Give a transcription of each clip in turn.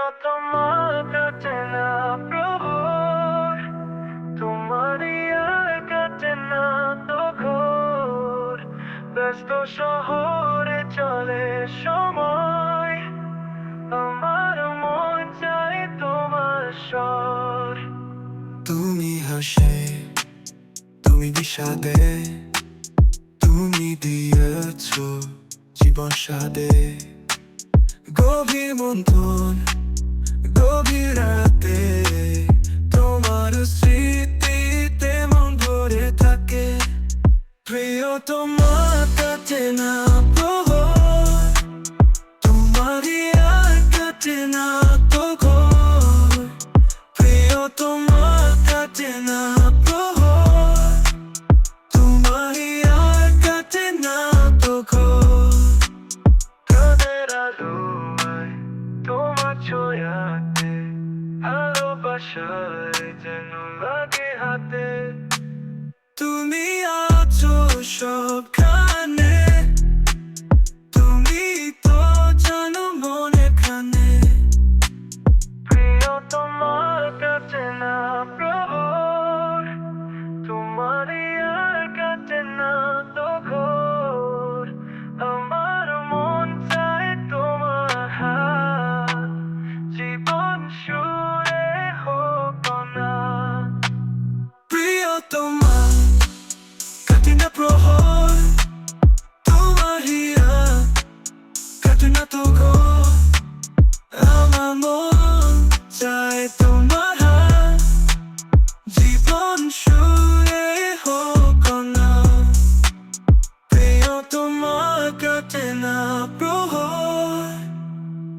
প্রিয়তমা কাটে না প্রহর, তোমারই আর কাটে না তো ঘোর। ব্যস্ত শহরে চলে সময়, আমার মন চাই তোমার স্বর। তুমি হাসে, তুমি বিষাদে, তুমি দিয়েছ জীবন স্বাদে। গভীর মন্থন, গভীর রাতে, তোমার স্মৃতিতে মন ভরে থাকে। প্রিয়তমা কাটে না প্রহর, তোমারই আর কাটে না তো ঘোর। প্রিয়তমা কাটে না প্রহর, তোমারই আর কাটে না তো ঘোর। চাঁদের আলোয় তোমার ছোঁয়াতে, ভালোবাসায় যেন লাগে হাতে। তুমি আছো সবখানে, তুমি তো জানো মনেখানে। প্রিয়তমা কাটে না প্রহর, তোমারই আর কাটে না তো ঘোর। আমার মন চায় তোমার হাত, জীবন সুরে হোক না। প্রিয়তমা কাটে না প্রহর, তোমারই আর কাটে না তো ঘোর। আমার মন চায় তোমার হাত, জীবন সুরে হোক না। প্রিয়তমা কাটে না প্রহর,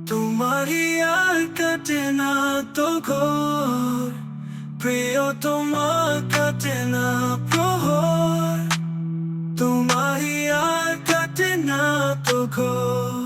তোমারই আর কাটে না তো ঘোর। প্রিয়তমা কাটে না প্রহর, তোমারই আর কাটে না তো ঘোর।